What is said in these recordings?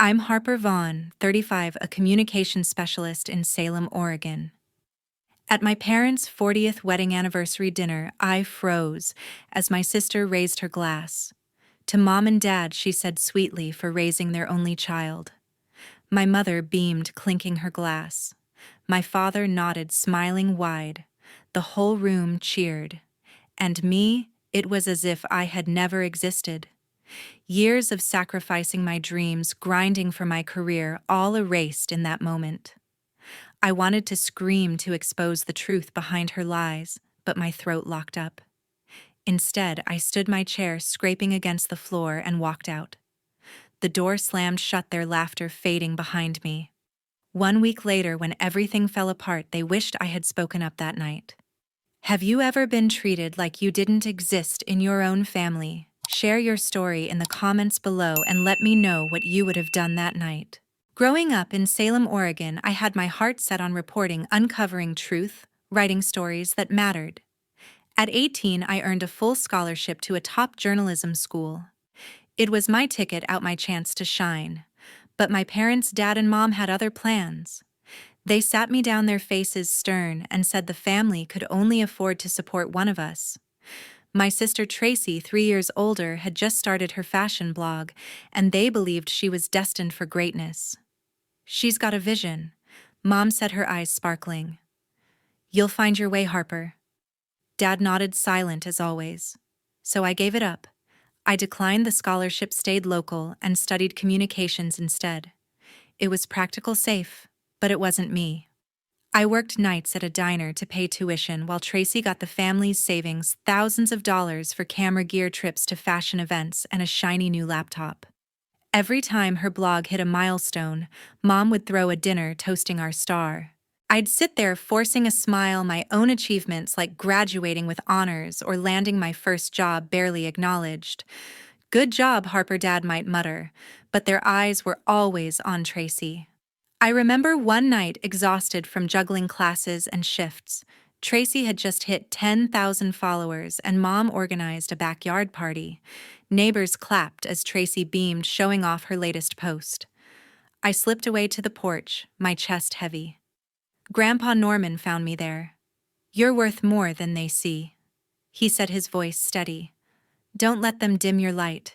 I'm Harper Vaughn, 35, a communication specialist in Salem, Oregon. At my parents' 40th wedding anniversary dinner, I froze as my sister raised her glass. To Mom and Dad, she said sweetly, for raising their only child. My mother beamed, clinking her glass. My father nodded, smiling wide. The whole room cheered. And me, it was as if I had never existed. Years of sacrificing my dreams, grinding for my career, all erased in that moment. I wanted to scream to expose the truth behind her lies, but my throat locked up. Instead, I stood my chair, scraping against the floor, and walked out. The door slammed shut, their laughter fading behind me. 1 week later, when everything fell apart, they wished I had spoken up that night. Have you ever been treated like you didn't exist in your own family? Share your story in the comments below and let me know what you would have done that night. Growing up in Salem, Oregon, I had my heart set on reporting, uncovering truth, writing stories that mattered. At 18, I earned a full scholarship to a top journalism school. It was my ticket out, my chance to shine. But my parents, Dad and Mom, had other plans. They sat me down, their faces stern, and said the family could only afford to support one of us. My sister Tracy, 3 years older, had just started her fashion blog, and they believed she was destined for greatness. She's got a vision, Mom said, her eyes sparkling. You'll find your way, Harper. Dad nodded, silent as always. So I gave it up. I declined the scholarship, stayed local, and studied communications instead. It was practical, safe, but it wasn't me. I worked nights at a diner to pay tuition while Tracy got the family's savings, thousands of dollars for camera gear, trips to fashion events, and a shiny new laptop. Every time her blog hit a milestone, Mom would throw a dinner toasting our star. I'd sit there forcing a smile, my own achievements like graduating with honors or landing my first job barely acknowledged. Good job, Harper, Dad might mutter, but their eyes were always on Tracy. I remember one night, exhausted from juggling classes and shifts. Tracy had just hit 10,000 followers, and Mom organized a backyard party. Neighbors clapped as Tracy beamed, showing off her latest post. I slipped away to the porch, my chest heavy. Grandpa Norman found me there. You're worth more than they see, he said, his voice steady. Don't let them dim your light.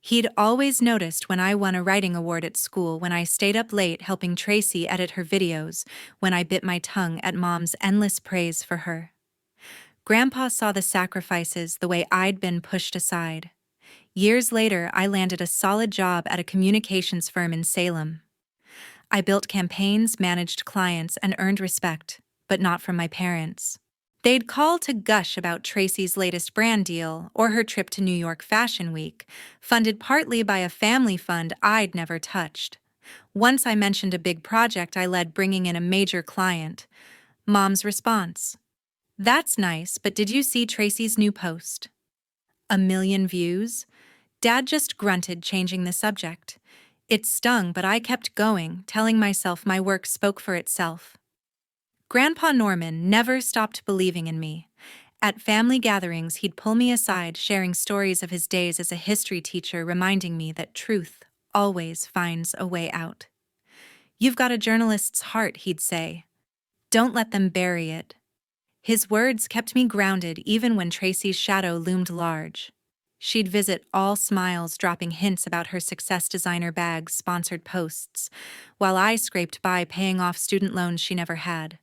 He'd always noticed when I won a writing award at school, when I stayed up late helping Tracy edit her videos, when I bit my tongue at Mom's endless praise for her. Grandpa saw the sacrifices, the way I'd been pushed aside. Years later, I landed a solid job at a communications firm in Salem. I built campaigns, managed clients, and earned respect, but not from my parents. They'd call to gush about Tracy's latest brand deal or her trip to New York Fashion Week, funded partly by a family fund I'd never touched. Once I mentioned a big project I led, bringing in a major client. Mom's response: "That's nice, but did you see Tracy's new post? 1 million views?" Dad just grunted, changing the subject. It stung, but I kept going, telling myself my work spoke for itself. Grandpa Norman never stopped believing in me. At family gatherings, he'd pull me aside, sharing stories of his days as a history teacher, reminding me that truth always finds a way out. You've got a journalist's heart, he'd say. Don't let them bury it. His words kept me grounded even when Tracy's shadow loomed large. She'd visit, all smiles, dropping hints about her success, designer bags, sponsored posts, while I scraped by, paying off student loans she never had.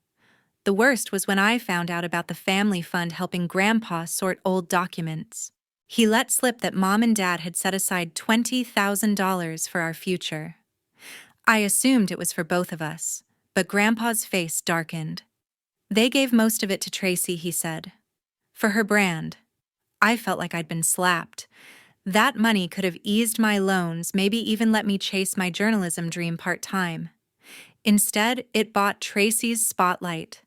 The worst was when I found out about the family fund helping Grandpa sort old documents. He let slip that Mom and Dad had set aside $20,000 for our future. I assumed it was for both of us, but Grandpa's face darkened. They gave most of it to Tracy, he said. For her brand. I felt like I'd been slapped. That money could have eased my loans, maybe even let me chase my journalism dream part-time. Instead, it bought Tracy's spotlight.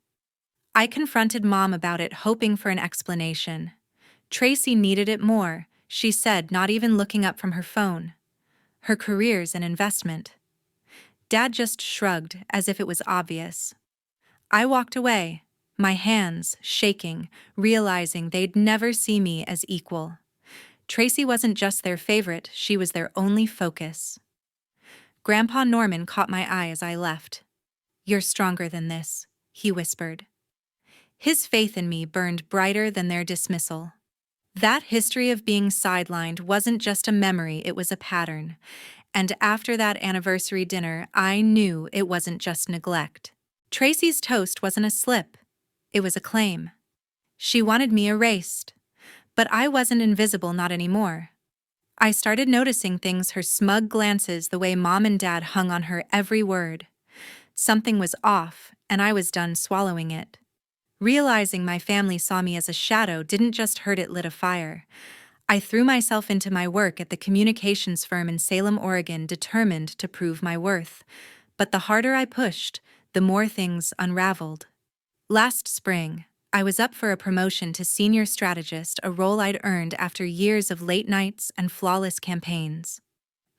I confronted Mom about it, hoping for an explanation. Tracy needed it more, she said, not even looking up from her phone. Her career's an investment. Dad just shrugged, as if it was obvious. I walked away, my hands shaking, realizing they'd never see me as equal. Tracy wasn't just their favorite, she was their only focus. Grandpa Norman caught my eye as I left. "You're stronger than this," he whispered. His faith in me burned brighter than their dismissal. That history of being sidelined wasn't just a memory, it was a pattern. And after that anniversary dinner, I knew it wasn't just neglect. Tracy's toast wasn't a slip. It was a claim. She wanted me erased. But I wasn't invisible, not anymore. I started noticing things, her smug glances, the way Mom and Dad hung on her every word. Something was off, and I was done swallowing it. Realizing my family saw me as a shadow didn't just hurt, it lit a fire. I threw myself into my work at the communications firm in Salem, Oregon, determined to prove my worth. But the harder I pushed, the more things unraveled. Last spring, I was up for a promotion to senior strategist, a role I'd earned after years of late nights and flawless campaigns.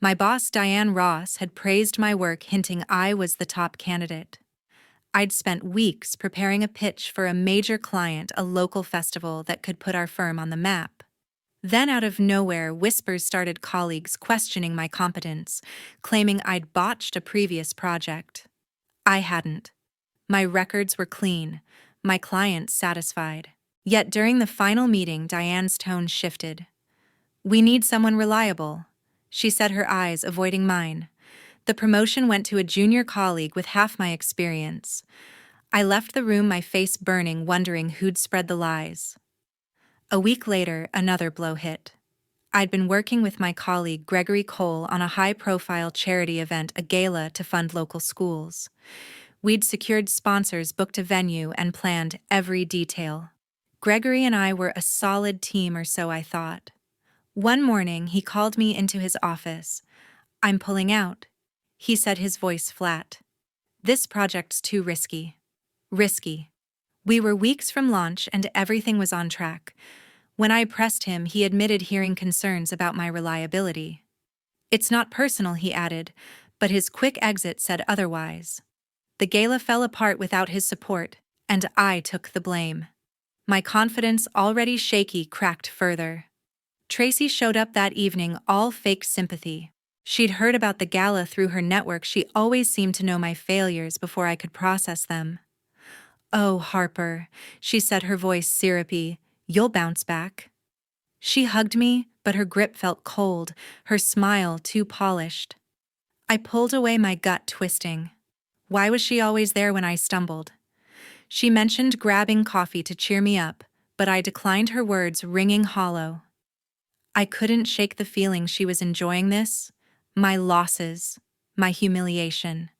My boss, Diane Ross, had praised my work, hinting I was the top candidate. I'd spent weeks preparing a pitch for a major client, a local festival that could put our firm on the map. Then out of nowhere, whispers started, colleagues questioning my competence, claiming I'd botched a previous project. I hadn't. My records were clean, my clients satisfied. Yet during the final meeting, Diane's tone shifted. "We need someone reliable," she said, her eyes avoiding mine. The promotion went to a junior colleague with half my experience. I left the room, my face burning, wondering who'd spread the lies. A week later, another blow hit. I'd been working with my colleague Gregory Cole on a high-profile charity event, a gala to fund local schools. We'd secured sponsors, booked a venue, and planned every detail. Gregory and I were a solid team, or so I thought. One morning, he called me into his office. "I'm pulling out," he said, his voice flat. "This project's too risky." Risky. We were weeks from launch and everything was on track. When I pressed him, he admitted hearing concerns about my reliability. "It's not personal," he added, but his quick exit said otherwise. The gala fell apart without his support, and I took the blame. My confidence, already shaky, cracked further. Tracy showed up that evening, all fake sympathy. She'd heard about the gala through her network. She always seemed to know my failures before I could process them. "Oh, Harper," she said, her voice syrupy, "you'll bounce back." She hugged me, but her grip felt cold, her smile too polished. I pulled away, my gut twisting. Why was she always there when I stumbled? She mentioned grabbing coffee to cheer me up, but I declined, her words ringing hollow. I couldn't shake the feeling she was enjoying this. My losses, my humiliation.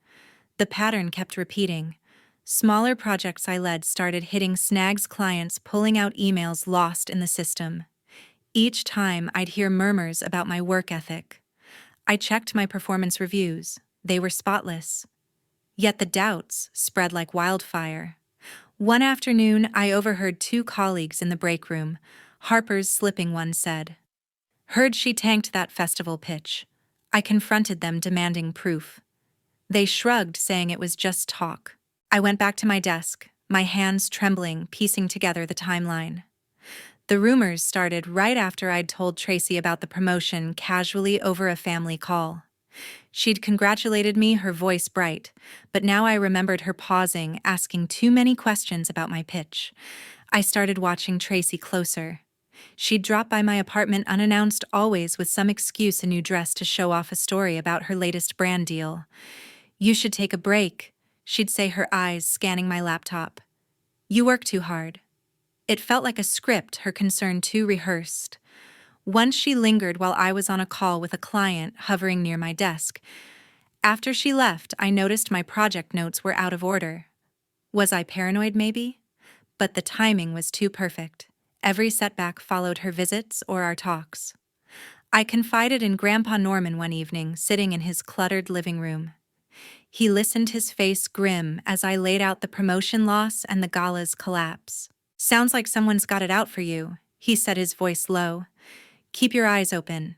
The pattern kept repeating. Smaller projects I led started hitting snags, clients pulling out, emails lost in the system. Each time I'd hear murmurs about my work ethic. I checked my performance reviews. They were spotless. Yet the doubts spread like wildfire. One afternoon, I overheard two colleagues in the break room. Harper's slipping one said, "Heard she tanked that festival pitch." I confronted them, demanding proof. They shrugged, saying it was just talk. I went back to my desk, my hands trembling, piecing together the timeline. The rumors started right after I'd told Tracy about the promotion, casually over a family call. She'd congratulated me, her voice bright, but now I remembered her pausing, asking too many questions about my pitch. I started watching Tracy closer. She'd drop by my apartment unannounced, always with some excuse, a new dress to show off, a story about her latest brand deal. "You should take a break," she'd say, her eyes scanning my laptop. "You work too hard." It felt like a script, her concern too rehearsed. Once she lingered while I was on a call with a client, hovering near my desk. After she left, I noticed my project notes were out of order. Was I paranoid, maybe? But the timing was too perfect. Every setback followed her visits or our talks. I confided in Grandpa Norman one evening, sitting in his cluttered living room. He listened, his face grim, as I laid out the promotion loss and the gala's collapse. "Sounds like someone's got it out for you," he said, his voice low. "Keep your eyes open."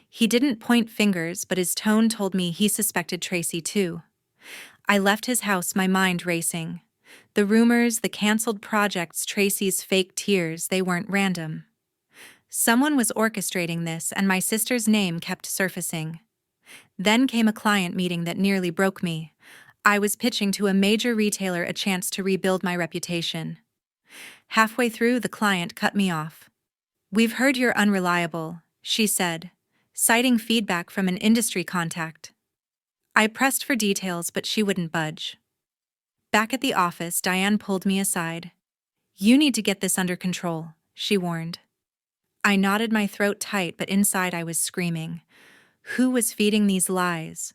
He didn't point fingers, but his tone told me he suspected Tracy too. I left his house, my mind racing. The rumors, the canceled projects, Tracy's fake tears, they weren't random. Someone was orchestrating this, and my sister's name kept surfacing. Then came a client meeting that nearly broke me. I was pitching to a major retailer a chance to rebuild my reputation. Halfway through, the client cut me off. "We've heard you're unreliable," she said, citing feedback from an industry contact. I pressed for details, but she wouldn't budge. Back at the office, Diane pulled me aside. "You need to get this under control," she warned. I nodded, my throat tight, but inside I was screaming. Who was feeding these lies?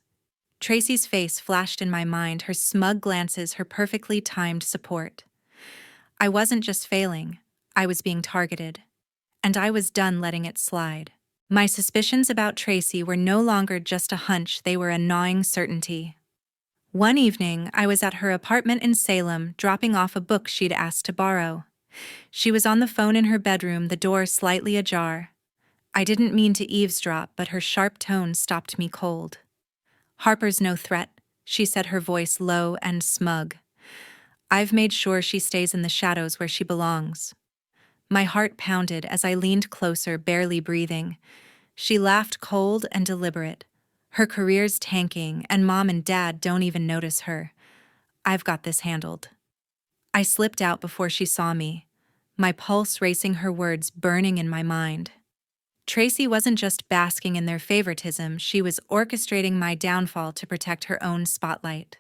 Tracy's face flashed in my mind, her smug glances, her perfectly timed support. I wasn't just failing, I was being targeted. And I was done letting it slide. My suspicions about Tracy were no longer just a hunch, they were a gnawing certainty. One evening, I was at her apartment in Salem, dropping off a book she'd asked to borrow. She was on the phone in her bedroom, the door slightly ajar. I didn't mean to eavesdrop, but her sharp tone stopped me cold. "Harper's no threat," she said, her voice low and smug. "I've made sure she stays in the shadows where she belongs." My heart pounded as I leaned closer, barely breathing. She laughed, cold and deliberate. "Her career's tanking, and Mom and Dad don't even notice her. I've got this handled." I slipped out before she saw me, my pulse racing, her words burning in my mind. Tracy wasn't just basking in their favoritism, she was orchestrating my downfall to protect her own spotlight.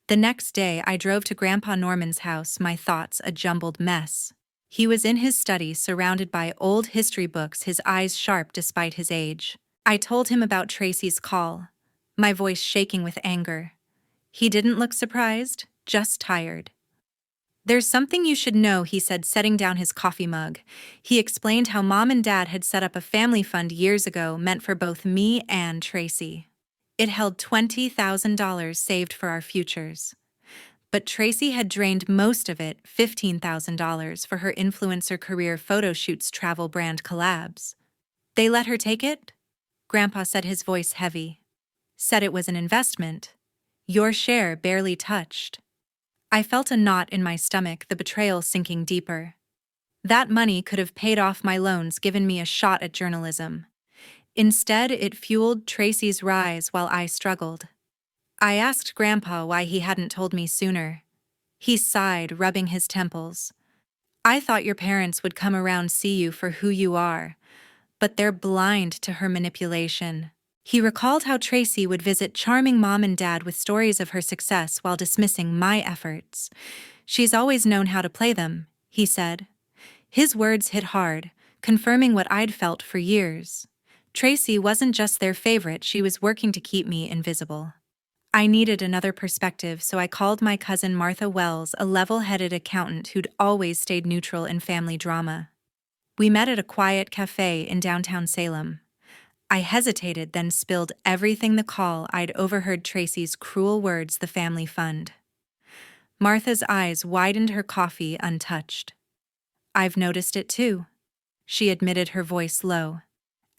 The next day, I drove to Grandpa Norman's house, my thoughts a jumbled mess. He was in his study, surrounded by old history books, his eyes sharp despite his age. I told him about Tracy's call, my voice shaking with anger. He didn't look surprised, just tired. "There's something you should know," he said, setting down his coffee mug. He explained how Mom and Dad had set up a family fund years ago meant for both me and Tracy. It held $20,000 saved for our futures. But Tracy had drained most of it, $15,000, for her influencer career, photo shoots, travel brand collabs. "They let her take it?" Grandpa said, his voice heavy. "Said it was an investment. Your share barely touched." I felt a knot in my stomach, the betrayal sinking deeper. That money could have paid off my loans, given me a shot at journalism. Instead, it fueled Tracy's rise while I struggled. I asked Grandpa why he hadn't told me sooner. He sighed, rubbing his temples. "I thought your parents would come around, see you for who you are, but they're blind to her manipulation." He recalled how Tracy would visit charming Mom and Dad with stories of her success while dismissing my efforts. "She's always known how to play them," he said. His words hit hard, confirming what I'd felt for years. Tracy wasn't just their favorite, she was working to keep me invisible. I needed another perspective, so I called my cousin Martha Wells, a level-headed accountant who'd always stayed neutral in family drama. We met at a quiet cafe in downtown Salem. I hesitated, then spilled everything the call. I'd overheard Tracy's cruel words, the family fund. Martha's eyes widened, her coffee untouched. "I've noticed it too," she admitted, her voice low.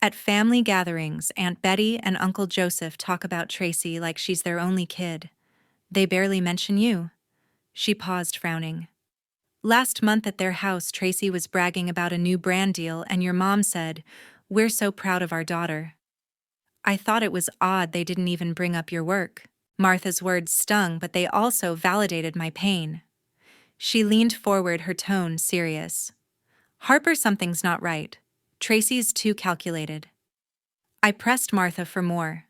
"At family gatherings, Aunt Betty and Uncle Joseph talk about Tracy like she's their only kid. They barely mention you." She paused, frowning. "Last month at their house, Tracy was bragging about a new brand deal, and your mom said, 'We're so proud of our daughter.' I thought it was odd they didn't even bring up your work." Martha's words stung, but they also validated my pain. She leaned forward, her tone serious. "Harper, something's not right. Tracy's too calculated." I pressed Martha for more.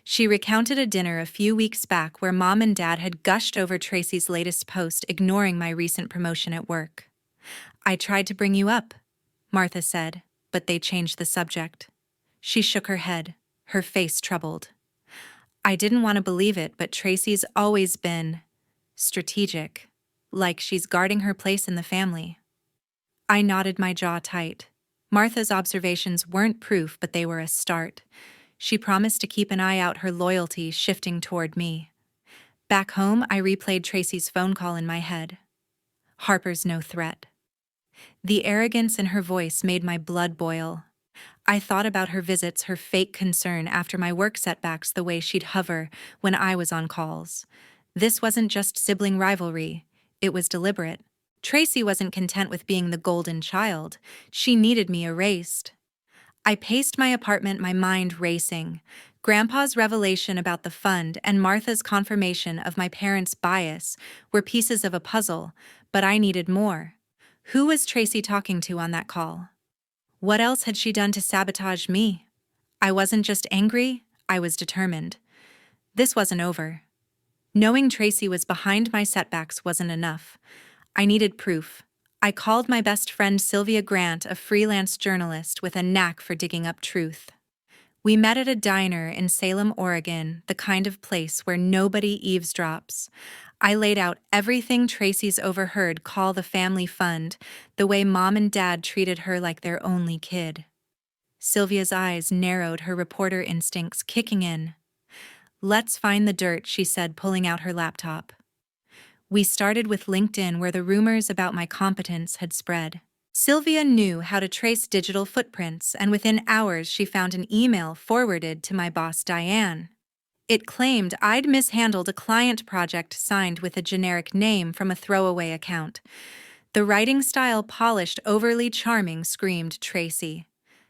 She recounted a dinner a few weeks back where Mom and Dad had gushed over Tracy's latest post, ignoring my recent promotion at work. "I tried to bring you up," Martha said, "but they changed the subject." She shook her head, her face troubled. I didn't want to believe it, but Tracy's always been strategic, like she's guarding her place in the family. I nodded, my jaw tight. Martha's observations weren't proof, but they were a start. She promised to keep an eye out, her loyalty shifting toward me. Back home, I replayed Tracy's phone call in my head. "Harper's no threat." The arrogance in her voice made my blood boil. I thought about her visits, her fake concern after my work setbacks, the way she'd hover when I was on calls. This wasn't just sibling rivalry, it was deliberate. Tracy wasn't content with being the golden child. She needed me erased. I paced my apartment, my mind racing. Grandpa's revelation about the fund and Martha's confirmation of my parents' bias were pieces of a puzzle, but I needed more. Who was Tracy talking to on that call? What else had she done to sabotage me? I wasn't just angry, I was determined. This wasn't over. Knowing Tracy was behind my setbacks wasn't enough. I needed proof. I called my best friend Sylvia Grant, a freelance journalist with a knack for digging up truth. We met at a diner in Salem, Oregon, the kind of place where nobody eavesdrops. I laid out everything Tracy's overheard call the family fund, the way Mom and Dad treated her like their only kid. Sylvia's eyes narrowed, her reporter instincts kicking in. "Let's find the dirt," she said, pulling out her laptop. We started with LinkedIn, where the rumors about my competence had spread. Sylvia knew how to trace digital footprints, and within hours she found an email forwarded to my boss, Diane. It claimed I'd mishandled a client project signed with a generic name from a throwaway account. The writing style, polished, overly charming, screamed Tracy.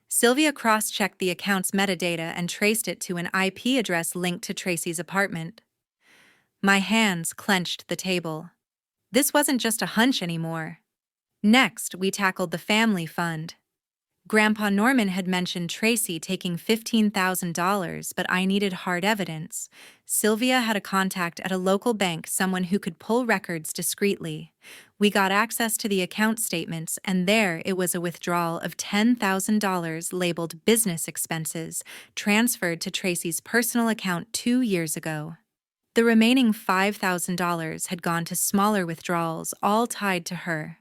Sylvia cross-checked the account's metadata and traced it to an IP address linked to Tracy's apartment. My hands clenched the table. This wasn't just a hunch anymore. Next, we tackled the family fund. Grandpa Norman had mentioned Tracy taking $15,000, but I needed hard evidence. Sylvia had a contact at a local bank, someone who could pull records discreetly. We got access to the account statements, and there it was, a withdrawal of $10,000 labeled business expenses, transferred to Tracy's personal account 2 years ago. The remaining $5,000 had gone to smaller withdrawals, all tied to her.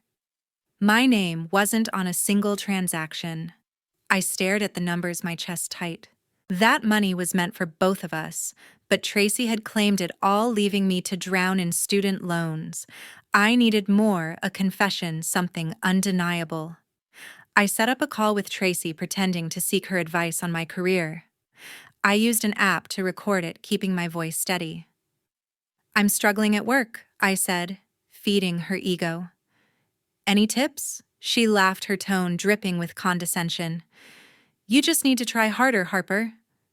My name wasn't on a single transaction. I stared at the numbers, my chest tight. That money was meant for both of us, but Tracy had claimed it all, leaving me to drown in student loans. I needed more, a confession, something undeniable. I set up a call with Tracy, pretending to seek her advice on my career. I used an app to record it, keeping my voice steady. "I'm struggling at work," I said, feeding her ego. "Any tips?" She laughed, her tone dripping with condescension. "You just need to try harder, Harper.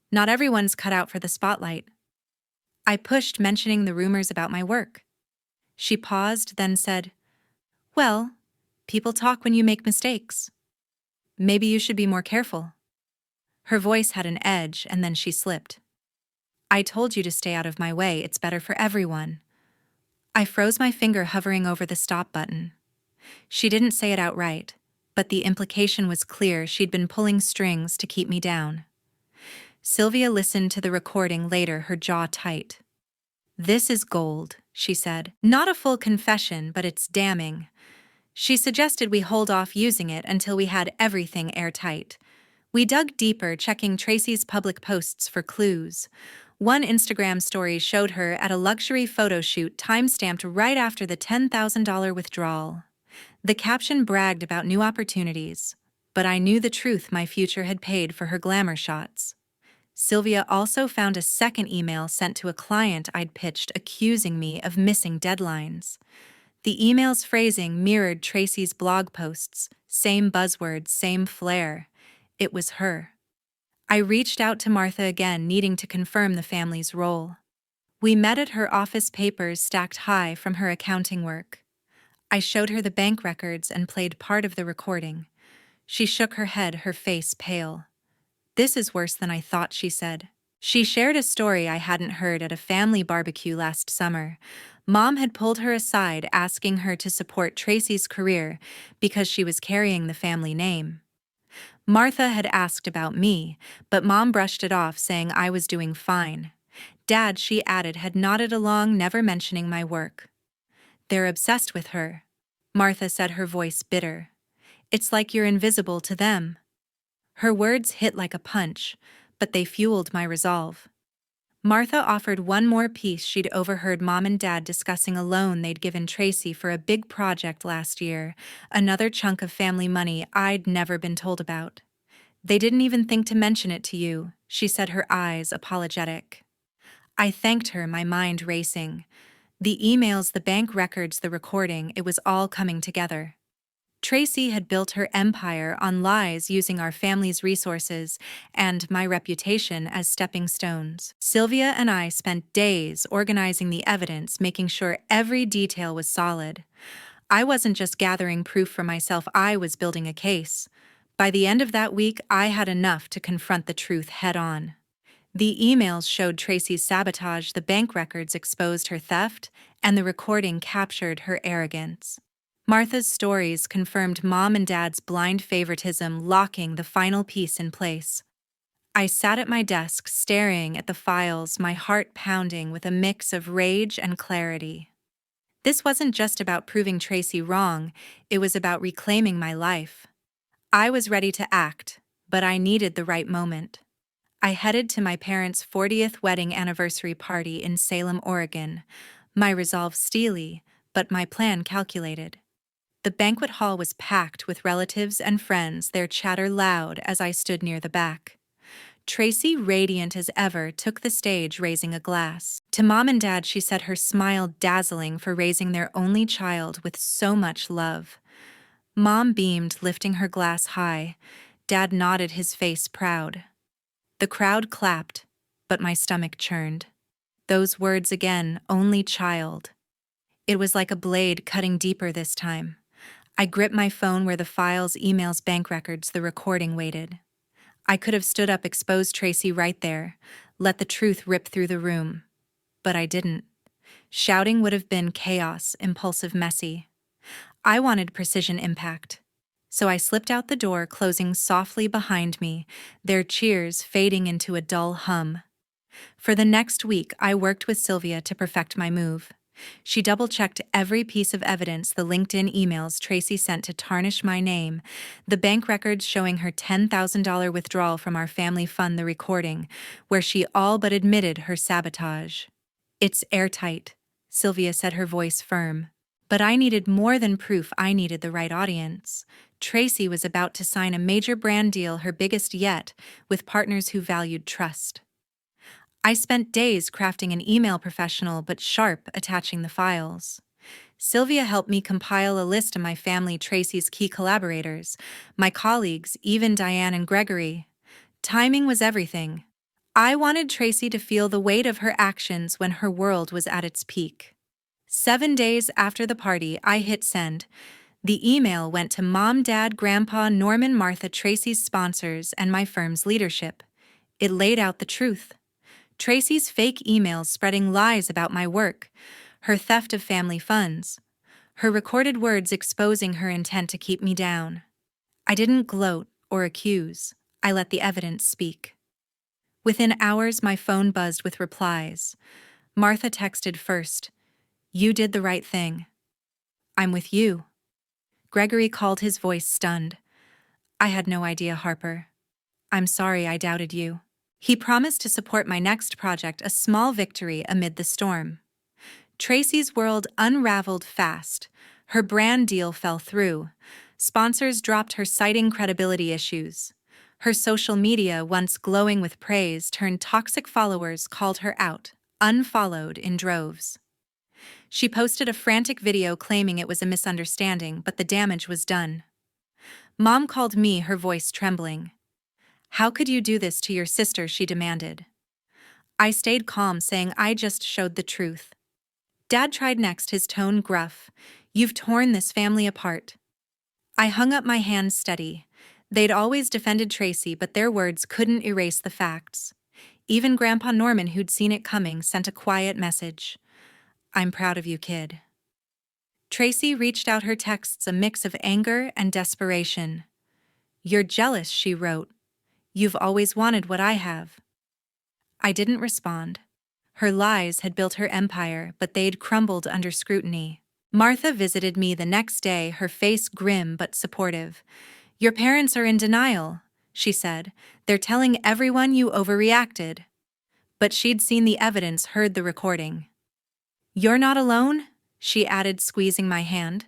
Not everyone's cut out for the spotlight." I pushed, mentioning the rumors about my work. She paused, then said, "Well, people talk when you make mistakes. Maybe you should be more careful." Her voice had an edge, and then she slipped. "I told you to stay out of my way. It's better for everyone." I froze, my finger hovering over the stop button. She didn't say it outright, but the implication was clear. She'd been pulling strings to keep me down. Sylvia listened to the recording later, her jaw tight. "This is gold," she said. "Not a full confession, but it's damning." She suggested we hold off using it until we had everything airtight. We dug deeper, checking Tracy's public posts for clues. One Instagram story showed her at a luxury photo shoot, time-stamped right after the $10,000 withdrawal. The caption bragged about new opportunities, but I knew the truth: my future had paid for her glamour shots. Sylvia also found a second email sent to a client I'd pitched, accusing me of missing deadlines. The email's phrasing mirrored Tracy's blog posts, same buzzwords, same flair. It was her. I reached out to Martha again, needing to confirm the family's role. We met at her office, papers stacked high from her accounting work. I showed her the bank records and played part of the recording. She shook her head, her face pale. "This is worse than I thought," she said. She shared a story I hadn't heard at a family barbecue last summer. Mom had pulled her aside, asking her to support Tracy's career because she was carrying the family name. Martha had asked about me, but Mom brushed it off, saying I was doing fine. Dad, she added, had nodded along, never mentioning my work. "They're obsessed with her," Martha said, her voice bitter. "It's like you're invisible to them." Her words hit like a punch, but they fueled my resolve. Martha offered one more piece. She'd overheard Mom and Dad discussing a loan they'd given Tracy for a big project last year, another chunk of family money I'd never been told about. "They didn't even think to mention it to you," she said, her eyes apologetic. I thanked her, my mind racing. The emails, the bank records, the recording, it was all coming together. Tracy had built her empire on lies using our family's resources and my reputation as stepping stones. Sylvia and I spent days organizing the evidence, making sure every detail was solid. I wasn't just gathering proof for myself, I was building a case. By the end of that week, I had enough to confront the truth head-on. The emails showed Tracy's sabotage, the bank records exposed her theft, and the recording captured her arrogance. Martha's stories confirmed Mom and Dad's blind favoritism, locking the final piece in place. I sat at my desk staring at the files, my heart pounding with a mix of rage and clarity. This wasn't just about proving Tracy wrong, it was about reclaiming my life. I was ready to act, but I needed the right moment. I headed to my parents' 40th wedding anniversary party in Salem, Oregon, my resolve steely, but my plan calculated. The banquet hall was packed with relatives and friends, their chatter loud as I stood near the back. Tracy, radiant as ever, took the stage, raising a glass. To Mom and Dad, she said, her smile dazzling for raising their only child with so much love. Mom beamed, lifting her glass high. Dad nodded, his face proud. The crowd clapped, but my stomach churned. Those words again, only child. It was like a blade cutting deeper this time. I gripped my phone where the files, emails, bank records, the recording waited. I could have stood up, exposed Tracy right there, let the truth rip through the room. But I didn't. Shouting would have been chaos, impulsive, messy. I wanted precision impact. So I slipped out the door, closing softly behind me, their cheers fading into a dull hum. For the next week, I worked with Sylvia to perfect my move. She double-checked every piece of evidence, the LinkedIn emails Tracy sent to tarnish my name, the bank records showing her $10,000 withdrawal from our family fund, the recording, where she all but admitted her sabotage. "It's airtight," Sylvia said, her voice firm. But I needed more than proof, I needed the right audience. Tracy was about to sign a major brand deal, her biggest yet, with partners who valued trust. I spent days crafting an email, professional but sharp, attaching the files. Sylvia helped me compile a list of my family, Tracy's key collaborators, my colleagues, even Diane and Gregory. Timing was everything. I wanted Tracy to feel the weight of her actions when her world was at its peak. 7 days after the party, I hit send. The email went to Mom, Dad, Grandpa, Norman, Martha, Tracy's sponsors, and my firm's leadership. It laid out the truth. Tracy's fake emails spreading lies about my work, her theft of family funds, her recorded words exposing her intent to keep me down. I didn't gloat or accuse. I let the evidence speak. Within hours, my phone buzzed with replies. Martha texted first, "You did the right thing. I'm with you." Gregory called, his voice stunned. "I had no idea, Harper. I'm sorry I doubted you." He promised to support my next project, a small victory amid the storm. Tracy's world unraveled fast. Her brand deal fell through. Sponsors dropped her, citing credibility issues. Her social media, once glowing with praise, turned toxic. Followers called her out, unfollowed in droves. She posted a frantic video claiming it was a misunderstanding, but the damage was done. Mom called me, her voice trembling. "How could you do this to your sister?" she demanded. I stayed calm, saying I just showed the truth. Dad tried next, his tone gruff. "You've torn this family apart." I hung up my hands steady. They'd always defended Tracy, but their words couldn't erase the facts. Even Grandpa Norman, who'd seen it coming, sent a quiet message. "I'm proud of you, kid." Tracy reached out, her texts a mix of anger and desperation. "You're jealous," she wrote. "You've always wanted what I have." I didn't respond. Her lies had built her empire, but they'd crumbled under scrutiny. Martha visited me the next day, her face grim but supportive. "Your parents are in denial," she said. "They're telling everyone you overreacted." But she'd seen the evidence, heard the recording. "You're not alone," she added, squeezing my hand.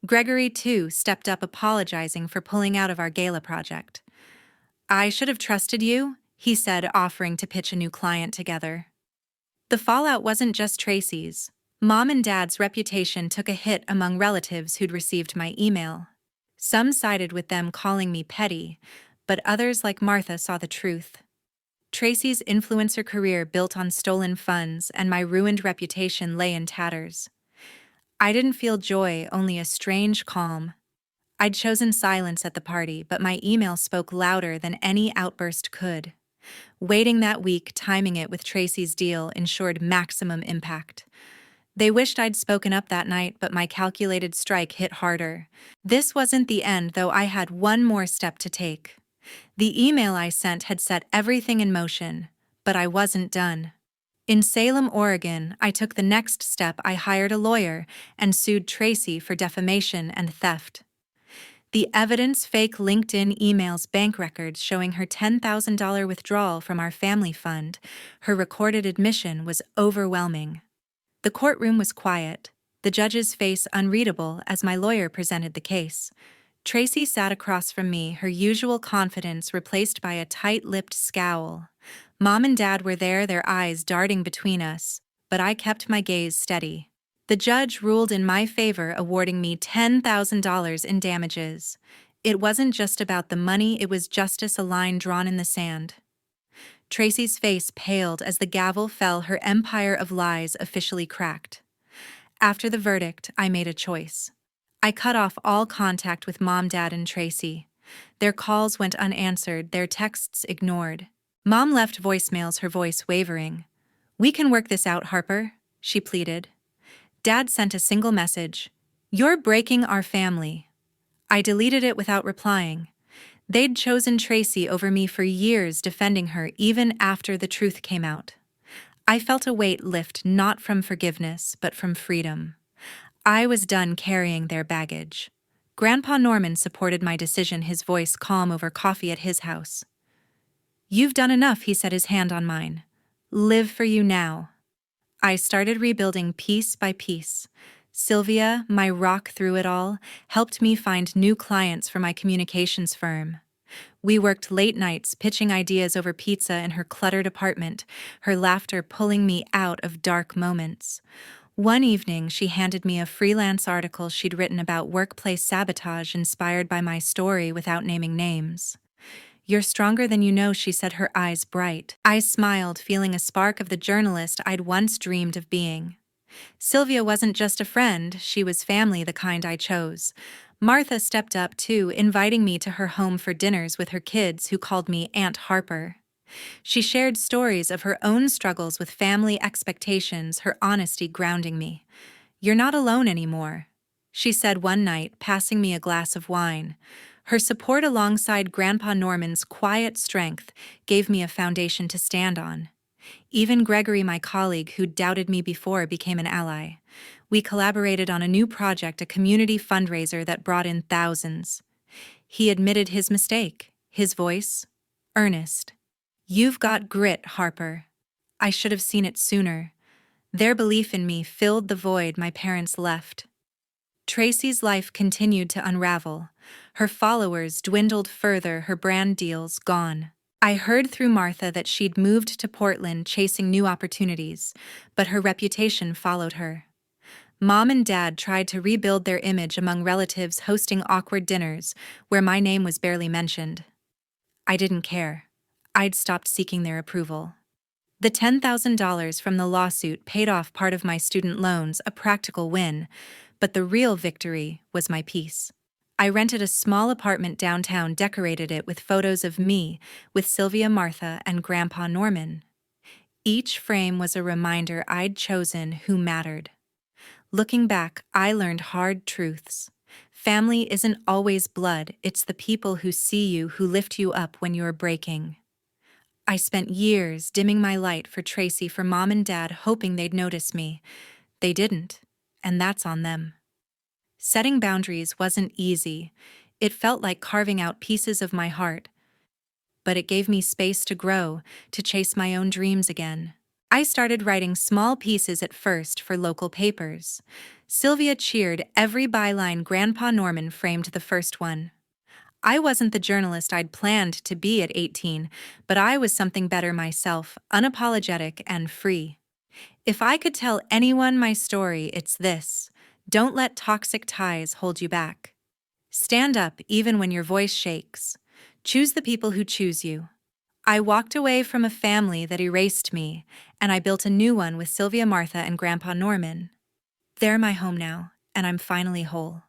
Gregory, too, stepped up, apologizing for pulling out of our gala project. "I should have trusted you," he said, offering to pitch a new client together. The fallout wasn't just Tracy's. Mom and Dad's reputation took a hit among relatives who'd received my email. Some sided with them, calling me petty, but others, like Martha, saw the truth. Tracy's influencer career built on stolen funds, and my ruined reputation lay in tatters. I didn't feel joy, only a strange calm. I'd chosen silence at the party, but my email spoke louder than any outburst could. Waiting that week, timing it with Tracy's deal, ensured maximum impact. They wished I'd spoken up that night, but my calculated strike hit harder. This wasn't the end, though. I had one more step to take. The email I sent had set everything in motion, but I wasn't done. In Salem, Oregon, I took the next step. I hired a lawyer and sued Tracy for defamation and theft. The evidence: fake LinkedIn emails, bank records showing her $10,000 withdrawal from our family fund. Her recorded admission was overwhelming. The courtroom was quiet, the judge's face unreadable as my lawyer presented the case. Tracy sat across from me, her usual confidence replaced by a tight-lipped scowl. Mom and Dad were there, their eyes darting between us, but I kept my gaze steady. The judge ruled in my favor, awarding me $10,000 in damages. It wasn't just about the money, it was justice, a line drawn in the sand. Tracy's face paled as the gavel fell, her empire of lies officially cracked. After the verdict, I made a choice. I cut off all contact with Mom, Dad, and Tracy. Their calls went unanswered, their texts ignored. Mom left voicemails, her voice wavering. "We can work this out, Harper," she pleaded. Dad sent a single message: "You're breaking our family." I deleted it without replying. They'd chosen Tracy over me for years, defending her even after the truth came out. I felt a weight lift, not from forgiveness, but from freedom. I was done carrying their baggage. Grandpa Norman supported my decision, his voice calm over coffee at his house. "You've done enough," he said, his hand on mine. "Live for you now." I started rebuilding piece by piece. Sylvia, my rock through it all, helped me find new clients for my communications firm. We worked late nights pitching ideas over pizza in her cluttered apartment, her laughter pulling me out of dark moments. One evening, she handed me a freelance article she'd written about workplace sabotage, inspired by my story, without naming names. "You're stronger than you know," she said, her eyes bright. I smiled, feeling a spark of the journalist I'd once dreamed of being. Sylvia wasn't just a friend, she was family, the kind I chose. Martha stepped up too, inviting me to her home for dinners with her kids, who called me Aunt Harper. She shared stories of her own struggles with family expectations, her honesty grounding me. "You're not alone anymore," she said one night, passing me a glass of wine. Her support, alongside Grandpa Norman's quiet strength, gave me a foundation to stand on. Even Gregory, my colleague who'd doubted me before, became an ally. We collaborated on a new project, a community fundraiser that brought in thousands. He admitted his mistake, his voice earnest. "You've got grit, Harper." I should have seen it sooner. Their belief in me filled the void my parents left. Tracy's life continued to unravel. Her followers dwindled further, her brand deals gone. I heard through Martha that she'd moved to Portland chasing new opportunities, but her reputation followed her. Mom and Dad tried to rebuild their image among relatives, hosting awkward dinners where my name was barely mentioned. I didn't care. I'd stopped seeking their approval. The $10,000 from the lawsuit paid off part of my student loans, a practical win, but the real victory was my peace. I rented a small apartment downtown, decorated it with photos of me, with Sylvia, Martha, and Grandpa Norman. Each frame was a reminder I'd chosen who mattered. Looking back, I learned hard truths. Family isn't always blood, it's the people who see you, who lift you up when you're breaking. I spent years dimming my light for Tracy, for Mom and Dad, hoping they'd notice me. They didn't, and that's on them. Setting boundaries wasn't easy. It felt like carving out pieces of my heart. But it gave me space to grow, to chase my own dreams again. I started writing small pieces at first for local papers. Sylvia cheered every byline. Grandpa Norman framed the first one. I wasn't the journalist I'd planned to be at 18, but I was something better myself, unapologetic and free. If I could tell anyone my story, it's this: don't let toxic ties hold you back. Stand up even when your voice shakes. Choose the people who choose you. I walked away from a family that erased me, and I built a new one with Sylvia Martha and Grandpa Norman. They're my home now, and I'm finally whole.